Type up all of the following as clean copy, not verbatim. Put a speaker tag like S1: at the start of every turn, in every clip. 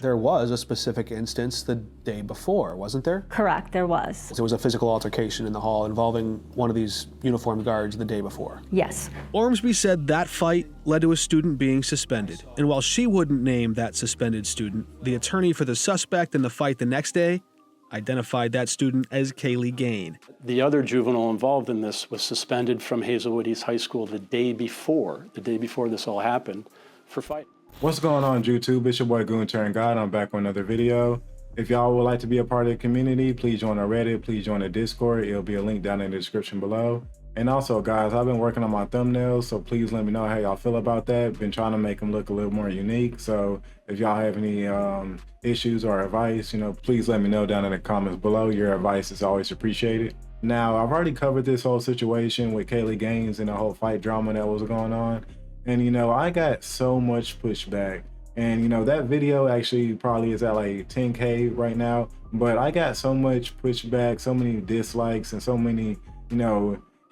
S1: There was a specific instance the day before, wasn't there?
S2: Correct, there was.
S1: There was a physical altercation in the hall involving one of these uniformed guards the day before.
S2: Yes.
S3: Ormsby said that fight led to a student being suspended, and while she wouldn't name that suspended student, the attorney for the suspect in the fight the next day identified that student as Kaylee Gain.
S4: The other juvenile involved in this was suspended from Hazelwood East High School the day before this all happened, for fighting.
S5: What's going on, YouTube? It's your boy Gunter and God. I'm back with another video. If y'all would like to be a part of the community, please join our Reddit, please join the Discord. It'll be a link down in the description below. And also, guys, I've been working on my thumbnails, so please let me know how y'all feel about that. Been trying to make them look a little more unique. So if y'all have any issues or advice, please let me know down in the comments below. Your advice is always appreciated. Now, I've already covered this whole situation with Kaylee Gain and the whole fight drama that was going on. And, I got so much pushback. And, that video actually probably is at like 10K right now. But I got so much pushback, so many dislikes, and so many,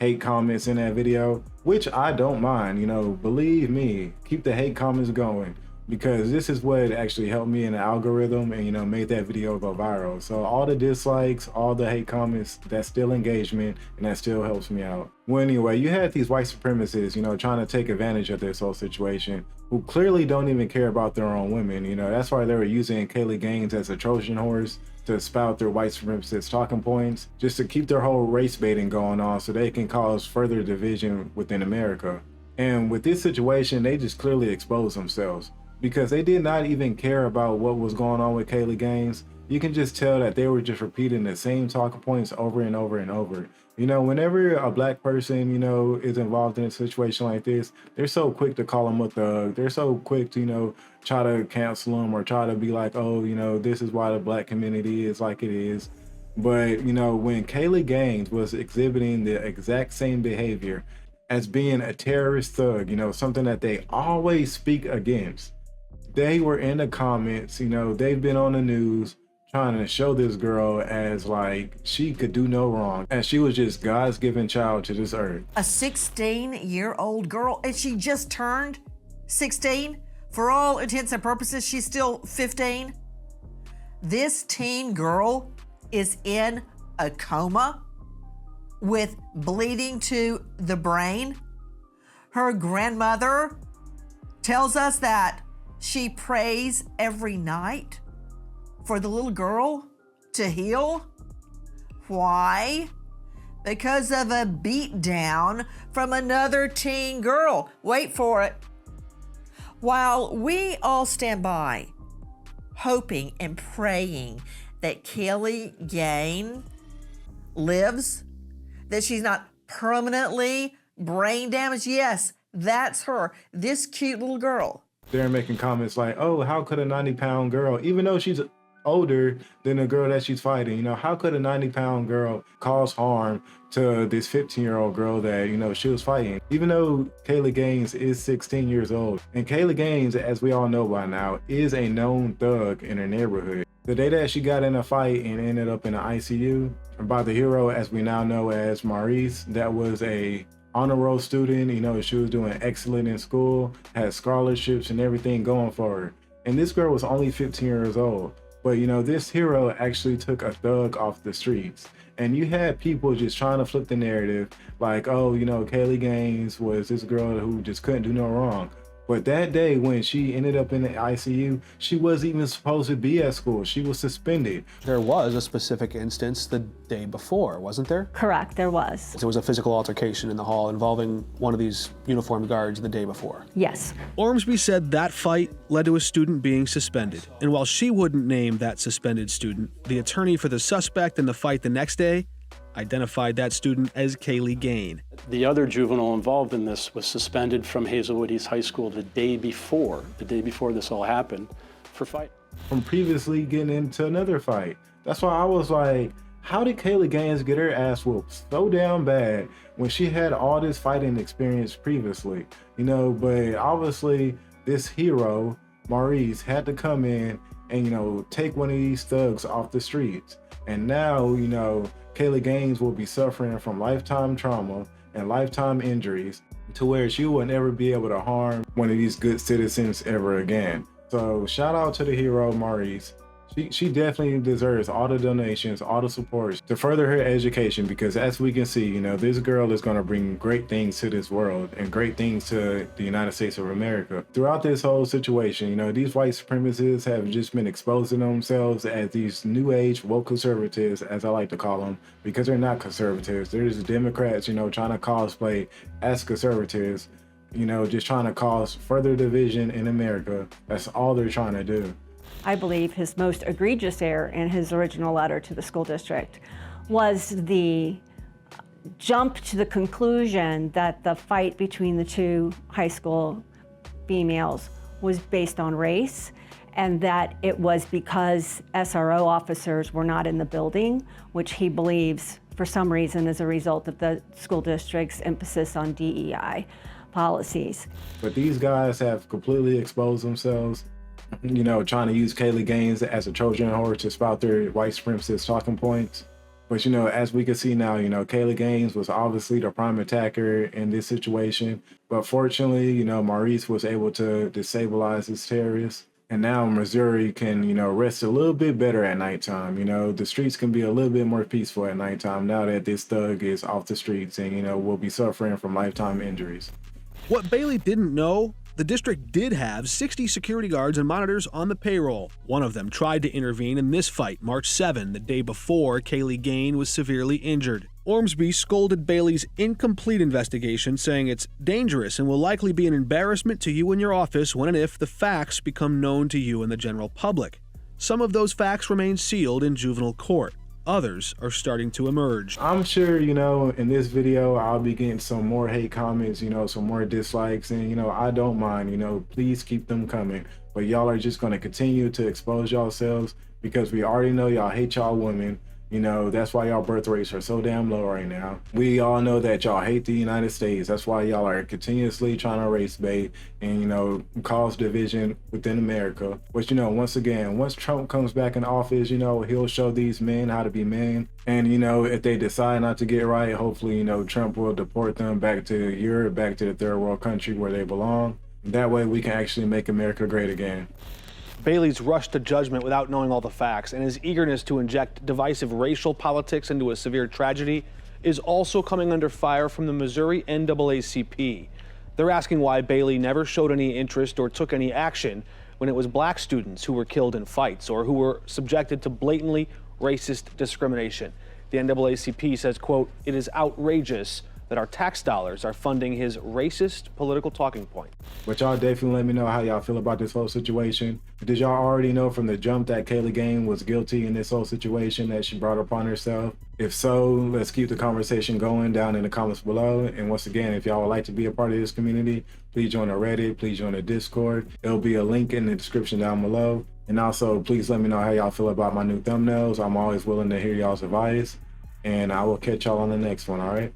S5: hate comments in that video, which I don't mind. Believe me, keep the hate comments going, because this is what actually helped me in the algorithm and made that video go viral. So all the dislikes, all the hate comments, that's still engagement, and that still helps me out. Well, anyway, you had these white supremacists trying to take advantage of this whole situation, who clearly don't even care about their own women. That's why they were using Kaylee Gain as a Trojan horse to spout their white supremacist talking points, just to keep their whole race baiting going on so they can cause further division within America. And with this situation, they just clearly exposed themselves, because they did not even care about what was going on with Kaylee Gain. You can just tell that they were just repeating the same talking points over and over and over. Whenever a black person, is involved in a situation like this, they're so quick to call them a thug. They're so quick to, try to cancel them or try to be like, oh, this is why the black community is like it is. But, when Kaylee Gain was exhibiting the exact same behavior as being a terrorist thug, something that they always speak against, they were in the comments, they've been on the news trying to show this girl as like she could do no wrong, and she was just God's given child to this earth.
S6: A 16-year-old girl, and she just turned 16. For all intents and purposes, she's still 15. This teen girl is in a coma with bleeding to the brain. Her grandmother tells us that she prays every night for the little girl to heal. Why? Because of a beat down from another teen girl. Wait for it. While we all stand by, hoping and praying that Kaylee Gain lives, that she's not permanently brain damaged. Yes, that's her, this cute little girl.
S5: They're making comments like, oh, how could a 90-pound girl, even though she's older than the girl that she's fighting, how could a 90-pound girl cause harm to this 15-year-old girl that, she was fighting? Even though Kaylee Gain is 16 years old. And Kaylee Gain, as we all know by now, is a known thug in her neighborhood. The day that she got in a fight and ended up in the ICU by the hero, as we now know as Maurice, that was a honor roll student, she was doing excellent in school, had scholarships and everything going for her. And this girl was only 15 years old. But, this hero actually took a thug off the streets. And you had people just trying to flip the narrative like, oh, Kaylee Gain was this girl who just couldn't do no wrong. But that day when she ended up in the ICU, she wasn't even supposed to be at school. She was suspended.
S1: There was a specific instance the day before, wasn't there?
S2: Correct, there was.
S1: There was a physical altercation in the hall involving one of these uniformed guards the day before.
S2: Yes.
S3: Ormsby said that fight led to a student being suspended, and while she wouldn't name that suspended student, the attorney for the suspect in the fight the next day identified that student as Kaylee Gain.
S4: The other juvenile involved in this was suspended from Hazelwood East High School the day before this all happened, for fighting.
S5: From previously getting into another fight. That's why I was like, how did Kaylee Gain get her ass whooped so damn bad when she had all this fighting experience previously? But obviously this hero, Maurice, had to come in and, take one of these thugs off the streets. And now, Kaylee Gain will be suffering from lifetime trauma and lifetime injuries, to where she will never be able to harm one of these good citizens ever again. So shout out to the hero, Maurice. She definitely deserves all the donations, all the support to further her education, because as we can see, you know, this girl is going to bring great things to this world and great things to the United States of America. Throughout this whole situation, you know, these white supremacists have just been exposing themselves as these new age woke conservatives, as I like to call them, because they're not conservatives. They're just Democrats, you know, trying to cosplay as conservatives, you know, just trying to cause further division in America. That's all they're trying to do.
S2: I believe his most egregious error in his original letter to the school district was the jump to the conclusion that the fight between the two high school females was based on race, and that it was because SRO officers were not in the building, which he believes for some reason is a result of the school district's emphasis on DEI policies.
S5: But these guys have completely exposed themselves, you know, trying to use Kaylee Gain as a Trojan horse to spout their white supremacist talking points. But, you know, as we can see now, you know, Kaylee Gain was obviously the prime attacker in this situation. But fortunately, you know, Maurice was able to destabilize this terrorist. And now Missouri can, you know, rest a little bit better at nighttime. You know, the streets can be a little bit more peaceful at nighttime now that this thug is off the streets and, you know, will be suffering from lifetime injuries.
S3: What Bailey didn't know, the district did have 60 security guards and monitors on the payroll. One of them tried to intervene in this fight March 7, the day before Kaylee Gain was severely injured. Ormsby scolded Bailey's incomplete investigation, saying it's dangerous and will likely be an embarrassment to you and your office when and if the facts become known to you and the general public. Some of those facts remain sealed in juvenile court. Others are starting to emerge.
S5: I'm sure, you know, in this video, I'll be getting some more hate comments, you know, some more dislikes, and, you know, I don't mind, you know, please keep them coming. But y'all are just going to continue to expose yourselves because we already know y'all hate y'all women. You know, that's why y'all birth rates are so damn low right now. We all know that y'all hate the United States. That's why y'all are continuously trying to race bait and, you know, cause division within America. But, you know, once again, once Trump comes back in office, you know, he'll show these men how to be men. And, you know, if they decide not to get right, hopefully, you know, Trump will deport them back to Europe, back to the third world country where they belong. That way we can actually make America great again.
S1: Bailey's rush to judgment without knowing all the facts and his eagerness to inject divisive racial politics into a severe tragedy is also coming under fire from the Missouri NAACP. They're asking why Bailey never showed any interest or took any action when it was black students who were killed in fights or who were subjected to blatantly racist discrimination. The NAACP says, quote, "It is outrageous that our tax dollars are funding his racist political talking point."
S5: But y'all definitely let me know how y'all feel about this whole situation. Did y'all already know from the jump that Kaylee Gain was guilty in this whole situation that she brought upon herself? If so, let's keep the conversation going down in the comments below. And once again, if y'all would like to be a part of this community, please join the Reddit, please join the Discord. There'll be a link in the description down below. And also, please let me know how y'all feel about my new thumbnails. I'm always willing to hear y'all's advice. And I will catch y'all on the next one, all right?